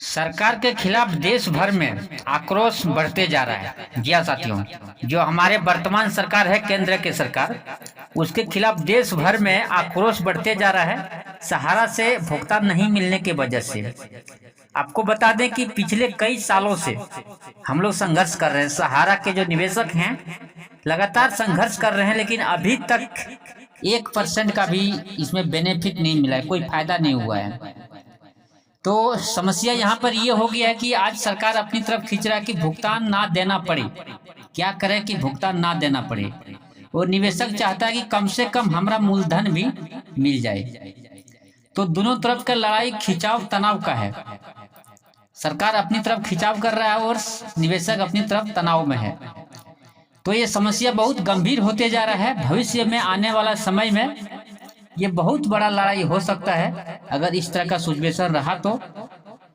सरकार के खिलाफ देश भर में आक्रोश बढ़ते जा रहा है। जी हाँ साथियों, जो हमारे वर्तमान सरकार है, केंद्र की सरकार, उसके खिलाफ देश भर में आक्रोश बढ़ते जा रहा है सहारा से भुगतान नहीं मिलने की वजह से। आपको बता दें कि पिछले कई सालों से हम लोग संघर्ष कर रहे हैं। सहारा के जो निवेशक हैं लगातार संघर्ष कर रहे हैं, लेकिन अभी तक 1% का भी इसमें बेनिफिट नहीं मिला है, कोई फायदा नहीं हुआ है। तो समस्या यहाँ पर ये हो गया है कि आज सरकार अपनी तरफ खींच रहा है कि भुगतान ना देना पड़े। क्या करे कि भुगतान ना देना पड़े, और निवेशक चाहता है कि कम से कम हमारा मूलधन भी मिल जाए। तो दोनों तरफ का लड़ाई खिंचाव तनाव का है। सरकार अपनी तरफ खिंचाव कर रहा है और निवेशक अपनी तरफ तनाव में है। तो ये समस्या बहुत गंभीर होते जा रहा है। भविष्य में आने वाला समय में ये बहुत बड़ा लड़ाई हो सकता है। अगर इस तरह का सिचुएशन रहा तो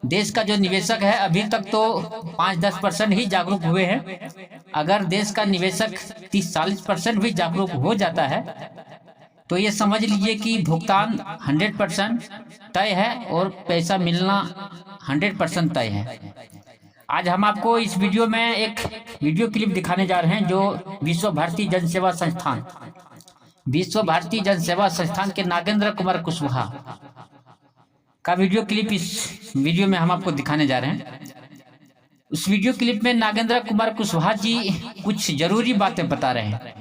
देश का जो निवेशक है, अभी तक तो 5-10% ही जागरूक हुए हैं। अगर देश का निवेशक 30-40% भी जागरूक हो जाता है तो ये समझ लीजिए कि भुगतान 100% तय है और पैसा मिलना 100% तय है। आज हम आपको इस वीडियो में एक वीडियो क्लिप दिखाने जा रहे हैं जो विश्व भारती जन सेवा संस्थान के नागेंद्र कुमार कुशवाहा का वीडियो क्लिप इस वीडियो में हम आपको दिखाने जा रहे हैं। उस वीडियो क्लिप में नागेंद्र कुमार कुशवाहा जी कुछ जरूरी बातें बता रहे हैं,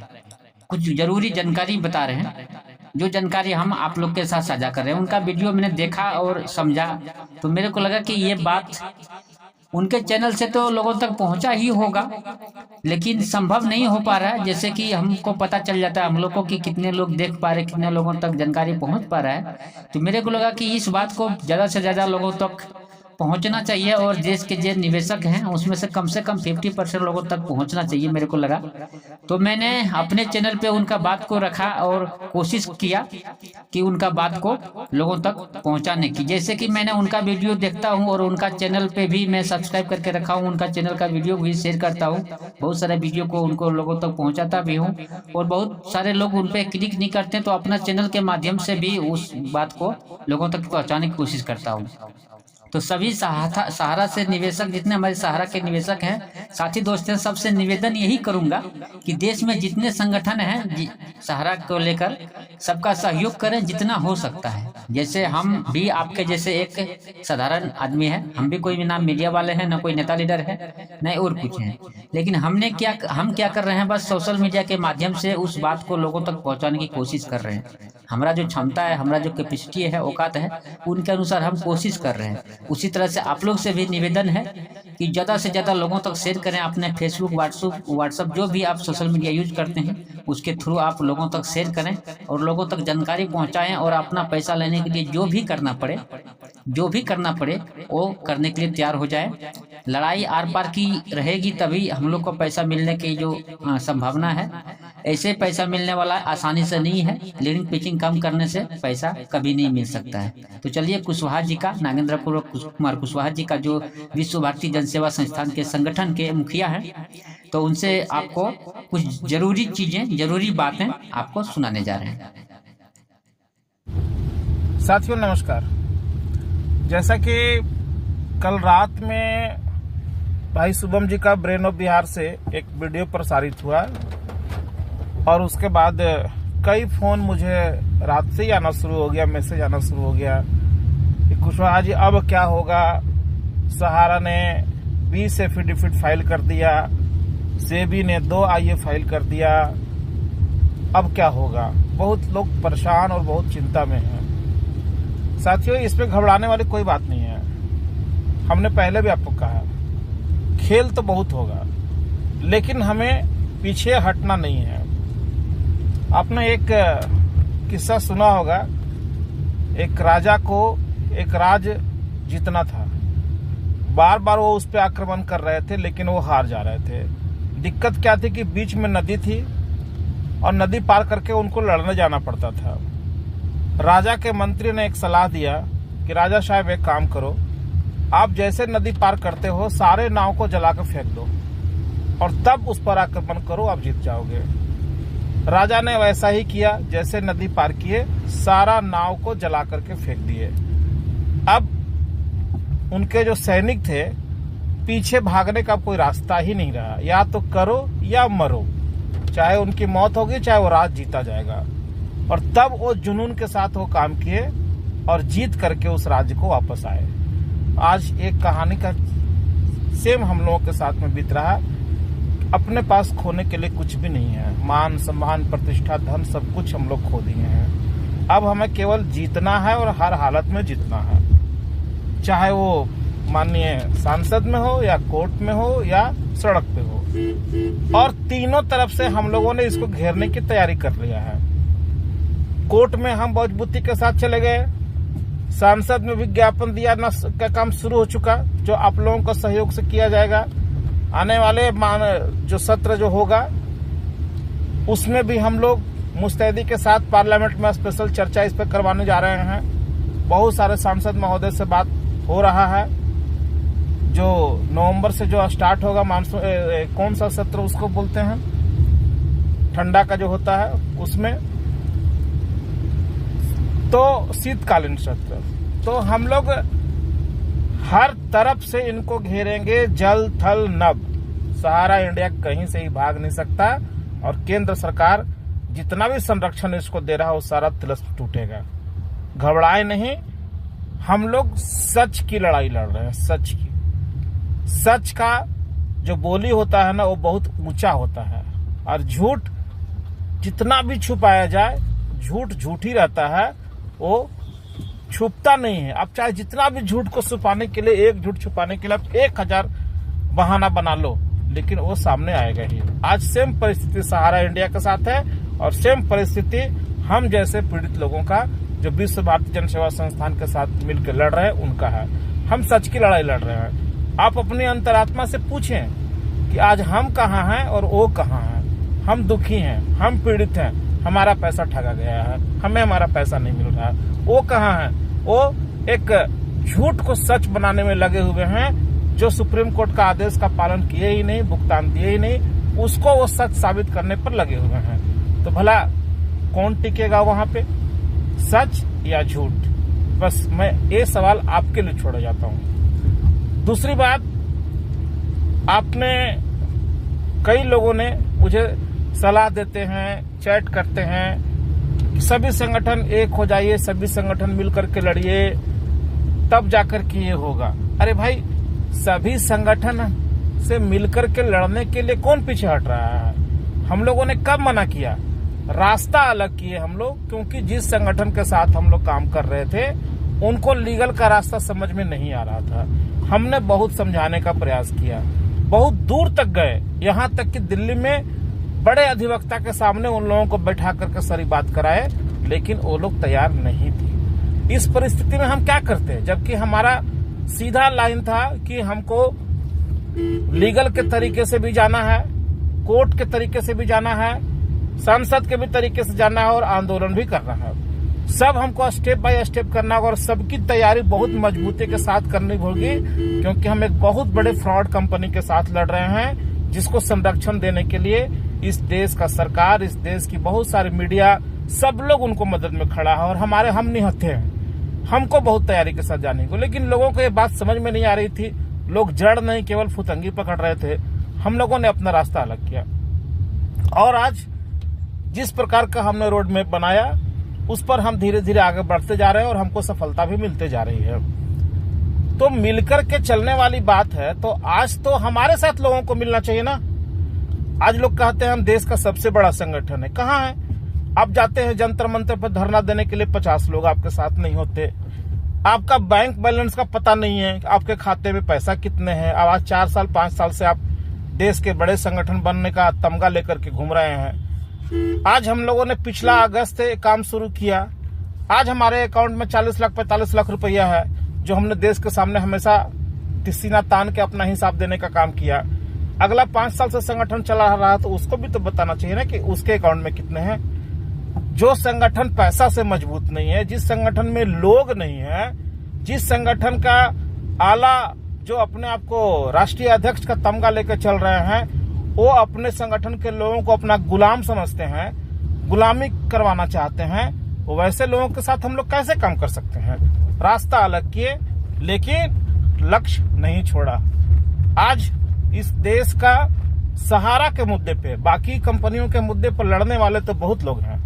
कुछ जरूरी जानकारी बता रहे हैं, जो जानकारी हम आप लोग के साथ साझा कर रहे हैं। उनका वीडियो मैंने देखा और समझा तो मेरे को लगा कि ये बात उनके चैनल से तो लोगों तक पहुंचा ही होगा, लेकिन संभव नहीं हो पा रहा है। जैसे कि हमको पता चल जाता है हम लोग को कि कितने लोग देख पा रहे, कितने लोगों तक जानकारी पहुंच पा रहा है। तो मेरे को लगा कि इस बात को ज़्यादा से ज़्यादा लोगों तक पहुंचना चाहिए और देश के जो निवेशक हैं उसमें से कम 50% लोगों तक पहुंचना चाहिए, मेरे को लगा। तो मैंने अपने चैनल पे उनका बात को रखा और कोशिश किया कि उनका बात को लोगों तक पहुंचाने की। जैसे कि मैंने उनका वीडियो देखता हूं और उनका चैनल पे भी मैं सब्सक्राइब करके रखा हूं, उनका चैनल का वीडियो भी शेयर करता हूँ, बहुत सारे वीडियो को उनको लोगों तक पहुँचाता भी हूँ। और बहुत सारे लोग उन पर क्लिक नहीं करते तो अपना चैनल के माध्यम से भी उस बात को लोगों तक पहुँचाने की कोशिश करता हूँ। तो सभी सहारा से निवेशक, जितने हमारे सहारा के निवेशक हैं, साथी दोस्त हैं, सबसे निवेदन यही करूंगा कि देश में जितने संगठन हैं सहारा को लेकर सबका सहयोग करें जितना हो सकता है। जैसे हम भी आपके जैसे एक साधारण आदमी है, हम भी कोई भी ना मीडिया वाले हैं, ना कोई नेता लीडर है, न और कुछ है, लेकिन हम क्या कर रहे हैं, बस सोशल मीडिया के माध्यम से उस बात को लोगों तक पहुँचाने की कोशिश कर रहे हैं। हमारा जो क्षमता है, हमारा जो कैपेसिटी है, औकात है, उनके अनुसार हम कोशिश कर रहे हैं। उसी तरह से आप लोग से भी निवेदन है कि ज़्यादा से ज़्यादा लोगों तक शेयर करें। अपने फेसबुक, व्हाट्सअप जो भी आप सोशल मीडिया यूज करते हैं उसके थ्रू आप लोगों तक शेयर करें और लोगों तक जानकारी पहुंचाएं। और अपना पैसा लेने के लिए जो भी करना पड़े वो करने के लिए तैयार हो जाए। लड़ाई आर पार की रहेगी तभी हम लोग को पैसा मिलने की जो संभावना है। ऐसे पैसा मिलने वाला आसानी से नहीं है, लिंक पिचिंग कम करने से पैसा कभी नहीं मिल सकता है। तो चलिए कुशवाहा जी का, नागेंद्र कुमार कुशवाहा जी का, जो विश्व भारती जन सेवा संस्थान के संगठन के मुखिया हैं, तो उनसे आपको कुछ जरूरी चीजें, जरूरी बातें आपको सुनाने जा रहे हैं। साथियों नमस्कार। जैसा कि कल रात में भाई शुभम जी का ब्रेन ऑफ बिहार से एक वीडियो प्रसारित हुआ और उसके बाद कई फोन मुझे रात से ही आना शुरू हो गया, मैसेज आना शुरू हो गया कि कुशवाहा जी अब क्या होगा, सहारा ने 20 एफिडेविट फाइल कर दिया, सेबी ने 2 IA फाइल कर दिया, अब क्या होगा। बहुत लोग परेशान और बहुत चिंता में हैं। साथियों इस पे घबराने वाली कोई बात नहीं है। हमने पहले भी आपको कहा खेल तो बहुत होगा, लेकिन हमें पीछे हटना नहीं है। आपने एक किस्सा सुना होगा, एक राजा को एक राज जीतना था, बार बार वो उस पे आक्रमण कर रहे थे लेकिन वो हार जा रहे थे। दिक्कत क्या थी कि बीच में नदी थी और नदी पार करके उनको लड़ने जाना पड़ता था। राजा के मंत्री ने एक सलाह दिया कि राजा साहब एक काम करो, आप जैसे नदी पार करते हो सारे नाव को जला कर फेंक दो और तब उस पर आक्रमण करो, आप जीत जाओगे। राजा ने वैसा ही किया, जैसे नदी पार किए सारा नाव को जला करके फेंक दिए। अब उनके जो सैनिक थे, पीछे भागने का कोई रास्ता ही नहीं रहा। या तो करो या मरो, चाहे उनकी मौत होगी चाहे वो राज जीता जाएगा। और तब वो जुनून के साथ वो काम किए और जीत करके उस राज्य को वापस आए। आज एक कहानी का सेम हम लोगों के साथ में बीत रहा है। अपने पास खोने के लिए कुछ भी नहीं है, मान सम्मान प्रतिष्ठा धन सब कुछ हम लोग खो दिए हैं। अब हमें केवल जीतना है और हर हालत में जीतना है, चाहे वो माननीय सांसद में हो या कोर्ट में हो या सड़क पे हो। और तीनों तरफ से हम लोगों ने इसको घेरने की तैयारी कर लिया है। कोर्ट में हम मजबूती के साथ चले गए, सांसद में विज्ञापन दिया का काम शुरू हो चुका, जो आप लोगों का सहयोग से किया जाएगा। आने वाले जो सत्र जो होगा उसमें भी हम लोग मुस्तैदी के साथ पार्लियामेंट में स्पेशल चर्चा इस पर करवाने जा रहे हैं। बहुत सारे सांसद महोदय से बात हो रहा है। जो नवंबर से जो स्टार्ट होगा मानसून, कौन सा सत्र उसको बोलते हैं, ठंडा का जो होता है उसमें, तो शीतकालीन सत्र, तो हम लोग हर तरफ से इनको घेरेंगे, जल थल नभ। सहारा इंडिया कहीं से ही भाग नहीं सकता और केंद्र सरकार जितना भी संरक्षण इसको दे रहा है वो सारा तिलस्म टूटेगा। घबराए नहीं, हम लोग सच की लड़ाई लड़ रहे हैं, सच की। सच का जो बोली होता है ना वो बहुत ऊंचा होता है, और झूठ जितना भी छुपाया जाए, झूठ झूठ ही रहता है, वो छुपता नहीं है। आप चाहे जितना भी झूठ को छुपाने के लिए, एक झूठ छुपाने के लिए आप 1000 बहाना बना लो, लेकिन वो सामने आएगा ही। आज सेम परिस्थिति सहारा इंडिया के साथ है और सेम परिस्थिति हम जैसे पीड़ित लोगों का जो विश्व भारती जन सेवा संस्थान के साथ मिलकर लड़ रहे हैं उनका है। हम सच की लड़ाई लड़ रहे हैं। आप अपनी अंतरात्मा से पूछें कि आज हम कहाँ हैं और वो कहाँ हैं। हम दुखी हैं, हम पीड़ित हैं, हमारा पैसा ठगा गया है, हमें हमारा पैसा नहीं मिल रहा। वो कहाँ है? वो एक झूठ को सच बनाने में लगे हुए हैं, जो सुप्रीम कोर्ट का आदेश का पालन किए ही नहीं, भुगतान दिए ही नहीं, उसको वो सच साबित करने पर लगे हुए हैं। तो भला कौन टिकेगा वहां पे, सच या झूठ? बस मैं ये सवाल आपके लिए छोड़ जाता हूं। दूसरी बात, आपने कई लोगों ने मुझे सलाह देते हैं, चैट करते हैं, सभी संगठन एक हो जाइए, सभी संगठन मिलकर के लड़िए, तब जाकर के ये होगा। अरे भाई, सभी संगठन से मिलकर के लड़ने के लिए कौन पीछे हट रहा है? हम लोगों ने कब मना किया? रास्ता अलग किए हम लोग, क्योंकि जिस संगठन के साथ हम लोग काम कर रहे थे उनको लीगल का रास्ता समझ में नहीं आ रहा था। हमने बहुत समझाने का प्रयास किया, बहुत दूर तक गए, यहाँ तक कि दिल्ली में बड़े अधिवक्ता के सामने उन लोगों को बैठा करके सारी बात कराए, लेकिन वो लोग तैयार नहीं थे। इस परिस्थिति में हम क्या करते, जबकि हमारा सीधा लाइन था कि हमको लीगल के तरीके से भी जाना है, कोर्ट के तरीके से भी जाना है, सांसद के भी तरीके से जाना है और आंदोलन भी करना है। सब हमको स्टेप बाय स्टेप करना होगा और सबकी तैयारी बहुत मजबूती के साथ करनी होगी, क्योंकि हम एक बहुत बड़े फ्रॉड कंपनी के साथ लड़ रहे हैं, जिसको संरक्षण देने के लिए इस देश का सरकार, इस देश की बहुत सारी मीडिया, सब लोग उनको मदद में खड़ा है और हम निहत्थे हैं। हमको बहुत तैयारी के साथ जाने को, लेकिन लोगों को ये बात समझ में नहीं आ रही थी। लोग जड़ नहीं केवल फुतंगी पकड़ रहे थे। हम लोगों ने अपना रास्ता अलग किया और आज जिस प्रकार का हमने रोड मैप बनाया उस पर हम धीरे धीरे आगे बढ़ते जा रहे हैं और हमको सफलता भी मिलते जा रही है। तो मिलकर के चलने वाली बात है। तो आज तो हमारे साथ लोगों को मिलना चाहिए ना। आज लोग कहते हैं हम देश का सबसे बड़ा संगठन है। कहाँ है? आप जाते हैं जंतर मंतर पर धरना देने के लिए, 50 लोग आपके साथ नहीं होते। आपका बैंक बैलेंस का पता नहीं है, आपके खाते में पैसा कितने हैं। अब आज 4 साल 5 साल से आप देश के बड़े संगठन बनने का तमगा लेकर के घूम रहे हैं। आज हम लोगों ने पिछला अगस्त से काम शुरू किया। आज हमारे अकाउंट में 40 लाख 45 लाख रुपया है, जो हमने देश के सामने हमेशा सीना तान के अपना हिसाब देने का काम किया। अगला 5 साल से संगठन चला रहा है तो उसको भी तो बताना चाहिए ना कि उसके अकाउंट में कितने हैं। जो संगठन पैसा से मजबूत नहीं है, जिस संगठन में लोग नहीं है, जिस संगठन का आला जो अपने आप को राष्ट्रीय अध्यक्ष का तमगा लेकर चल रहे हैं, वो अपने संगठन के लोगों को अपना गुलाम समझते हैं, गुलामी करवाना चाहते हैं, वैसे लोगों के साथ हम लोग कैसे काम कर सकते हैं? रास्ता अलग किए, लेकिन लक्ष्य नहीं छोड़ा। आज इस देश का सहारा के मुद्दे पे, बाकी कंपनियों के मुद्दे पर लड़ने वाले तो बहुत लोग हैं,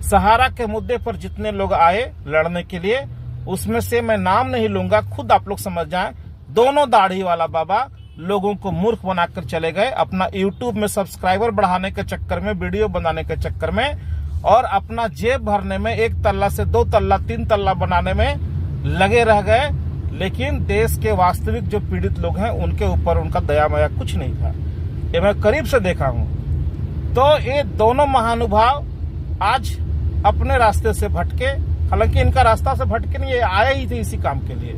सहारा के मुद्दे पर जितने लोग आए लड़ने के लिए, उसमें से मैं नाम नहीं लूंगा, खुद आप लोग समझ जाएं, दोनों दाढ़ी वाला बाबा लोगों को मूर्ख बनाकर चले गए। अपना यूट्यूब में सब्सक्राइबर बढ़ाने के चक्कर में, वीडियो बनाने के चक्कर में और अपना जेब भरने में, 1 तल्ला से 2 तल्ला 3 तल्ला बनाने में लगे रह गए। लेकिन देश के वास्तविक जो पीड़ित लोग हैं उनके ऊपर उनका दया माया कुछ नहीं था। ये मैं करीब से देखा हूं। तो ये दोनों महानुभाव आज अपने रास्ते से भटके, हालांकि इनका रास्ता से भटके नहीं, ये आए ही थे इसी काम के लिए,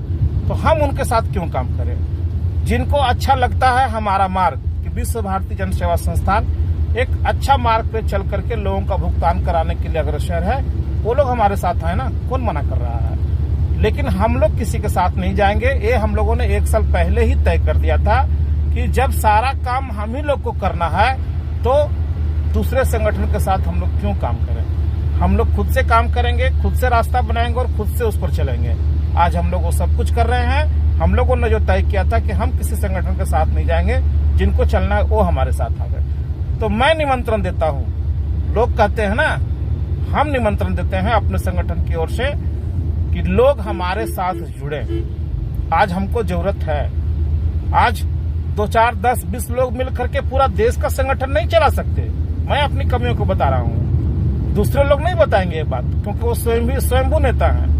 तो हम उनके साथ क्यों काम करें। जिनको अच्छा लगता है हमारा मार्ग कि विश्व भारती जन सेवा संस्थान एक अच्छा मार्ग पे चल करके लोगों का भुगतान कराने के लिए अग्रसर है, वो लोग हमारे साथ है ना, कौन मना कर रहा है। लेकिन हम लोग किसी के साथ नहीं जाएंगे। ये हम लोगों ने 1 साल पहले ही तय कर दिया था कि जब सारा काम हम ही लोग को करना है तो दूसरे संगठन के साथ हम लोग क्यों काम करें। हम लोग खुद से काम करेंगे, खुद से रास्ता बनाएंगे और खुद से उस पर चलेंगे। आज हम लोग वो सब कुछ कर रहे हैं। हम लोगों ने जो तय किया था कि हम किसी संगठन के साथ नहीं जाएंगे, जिनको चलना है वो हमारे साथ आ गए। तो मैं निमंत्रण देता हूँ, लोग कहते हैं ना, हम निमंत्रण देते हैं अपने संगठन की ओर से कि लोग हमारे साथ जुड़े। आज हमको जरूरत है। आज 2, 4, 10, 20 लोग मिल करके पूरा देश का संगठन नहीं चला सकते। मैं अपनी कमियों को बता रहा हूँ, दूसरे लोग नहीं बताएंगे ये बात, क्योंकि वो स्वयंभू नेता है।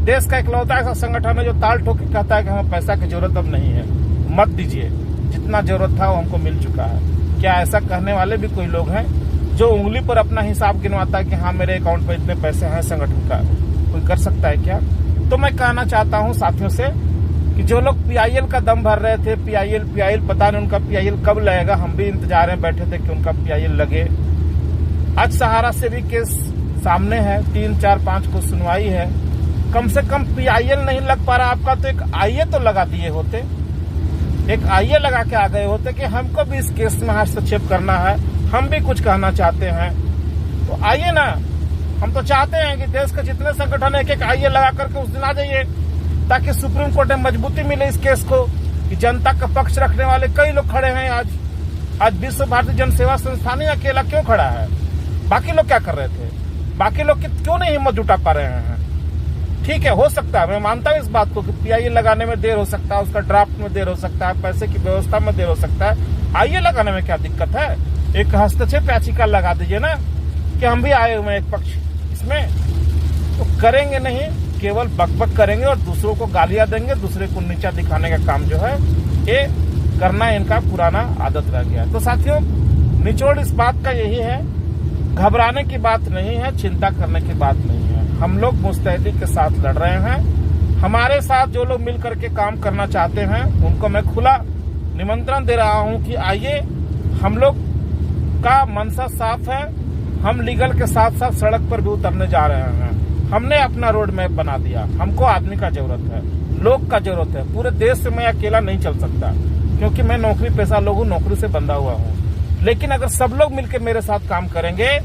देश का इकलौता ऐसा संगठन है जो ताल ठोक के कहता है कि हमें पैसा की जरूरत अब नहीं है, मत दीजिए, जितना जरूरत था वो हमको मिल चुका है। क्या ऐसा कहने वाले भी कोई लोग हैं जो उंगली पर अपना हिसाब गिनवाता है कि हाँ मेरे अकाउंट पर इतने पैसे हैं संगठन का, कोई कर सकता है क्या। तो मैं कहना चाहता हूं साथियों से कि जो लोग पीआईएल का दम भर रहे थे, पीआईएल पता नहीं उनका पीआईएल कब लगेगा, हम भी इंतजार में बैठे थे कि उनका पीआईएल लगे। आज सहारा से भी केस सामने है, 3, 4, 5 को सुनवाई है। कम से कम पीआईएल नहीं लग पा रहा आपका, तो एक आईए तो लगा दिए होते, एक आईए लगा के आ गए होते कि हमको भी इस केस में हस्तक्षेप करना है, हम भी कुछ कहना चाहते हैं। तो आइए ना, हम तो चाहते हैं कि देश के जितने संगठन है एक आईए लगा करके उस दिन आ जाइए, ताकि सुप्रीम कोर्ट में मजबूती मिले इस केस को कि जनता का पक्ष रखने वाले कई लोग खड़े हैं। आज विश्व भारती जन सेवा संस्थान ही अकेला क्यों खड़ा है? बाकी लोग क्या कर रहे थे? बाकी लोग क्यों नहीं हिम्मत जुटा पा रहे हैं? ठीक है, हो सकता है, मैं मानता हूँ इस बात को कि पीआईए लगाने में देर हो सकता है, उसका ड्राफ्ट में देर हो सकता है, पैसे की व्यवस्था में देर हो सकता है। आईए लगाने में क्या दिक्कत है? एक हस्तक्षेप याचिका लगा दीजिए ना कि हम भी आए हुए एक पक्ष इसमें। तो करेंगे नहीं, केवल बकबक करेंगे और दूसरों को गालियां देंगे, दूसरे को नीचा दिखाने का काम जो है ये करना इनका पुराना आदत रह गया है। तो साथियों, निचोड़ इस बात का यही है, घबराने की बात नहीं है, चिंता करने की बात नहीं है। हम लोग मुस्तैदी के साथ लड़ रहे हैं। हमारे साथ जो लोग मिल करके काम करना चाहते हैं उनको मैं खुला निमंत्रण दे रहा हूं कि आइए, हम लोग का मनसा साफ है। हम लीगल के साथ साथ सड़क पर भी उतरने जा रहे हैं। हमने अपना रोड मैप बना दिया। हमको आदमी का जरूरत है, लोग का जरूरत है। पूरे देश से मैं अकेला नहीं चल सकता, क्योंकि मैं नौकरी पेशा लोग हूँ, नौकरी से बंधा हुआ हूँ। लेकिन अगर सब लोग मिलकर मेरे साथ काम करेंगे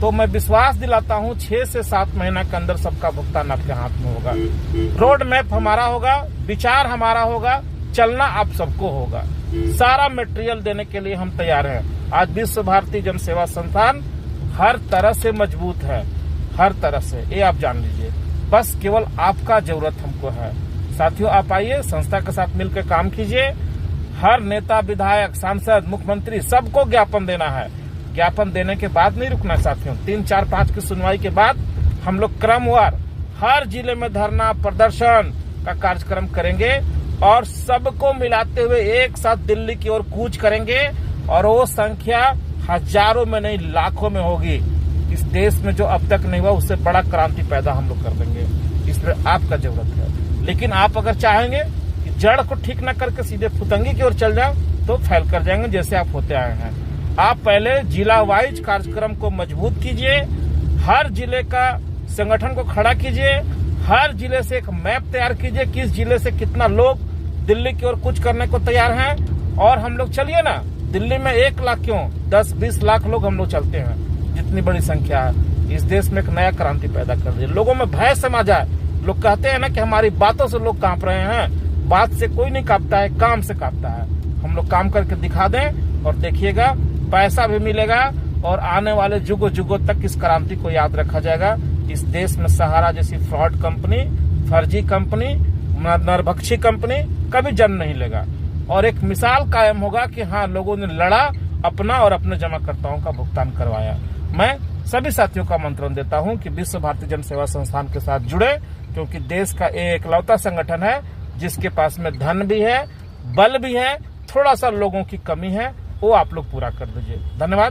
तो मैं विश्वास दिलाता हूँ 6 से 7 महीना के अंदर सबका भुगतान आपके हाथ में होगा। रोड मैप हमारा होगा, विचार हमारा होगा, चलना आप सबको होगा। सारा मटेरियल देने के लिए हम तैयार हैं। आज विश्व भारती जन सेवा संस्थान हर तरह से मजबूत है, हर तरह से, ये आप जान लीजिए। बस केवल आपका जरूरत हमको है। साथियों, आप आइए, संस्था के साथ मिलकर काम कीजिए। हर नेता, विधायक, सांसद, मुख्यमंत्री सबको ज्ञापन देना है। ज्ञापन देने के बाद नहीं रुकना साथियों। 3, 4, 5 की सुनवाई के बाद हम लोग क्रमवार हर जिले में धरना प्रदर्शन का कार्यक्रम करेंगे और सबको मिलाते हुए एक साथ दिल्ली की ओर कूच करेंगे। और वो संख्या हजारों में नहीं, लाखों में होगी। इस देश में जो अब तक नहीं हुआ, उससे बड़ा क्रांति पैदा हम लोग कर देंगे। इसमें आपका जरूरत है। लेकिन आप अगर चाहेंगे कि जड़ को ठीक न करके सीधे फुतंगी की ओर चल जाओ तो फैल कर जाएंगे, जैसे आप होते आए हैं। आप पहले जिला वाइज कार्यक्रम को मजबूत कीजिए, हर जिले का संगठन को खड़ा कीजिए, हर जिले से एक मैप तैयार कीजिए, किस जिले से कितना लोग दिल्ली की ओर कुछ करने को तैयार हैं। और हम लोग चलिए ना, दिल्ली में 1 लाख क्यों, 10-20 लाख लोग हम लोग चलते हैं, जितनी बड़ी संख्या है। इस देश में एक नया क्रांति पैदा कर दिए, लोगों में भय समा जाए। लोग कहते हैं ना कि हमारी बातों से लोग कांप रहे हैं, बात से कोई नहीं कांपता है, काम से कांपता है। हम लोग काम करके दिखा दें और देखिएगा पैसा भी मिलेगा और आने वाले युगों युगों तक इस क्रांति को याद रखा जाएगा। इस देश में सहारा जैसी फ्रॉड कंपनी, फर्जी कंपनी, नरभक्षी कंपनी कभी जन्म नहीं लेगा और एक मिसाल कायम होगा कि हाँ, लोगों ने लड़ा, अपना और अपने जमाकर्ताओं का भुगतान करवाया। मैं सभी साथियों का आमंत्रण देता हूं कि विश्व भारतीय जन सेवा संस्थान के साथ जुड़े, क्योंकि देश का एकलौता संगठन है जिसके पास में धन भी है, बल भी है, थोड़ा सा लोगों की कमी है, वो आप लोग पूरा कर दीजिए। धन्यवाद।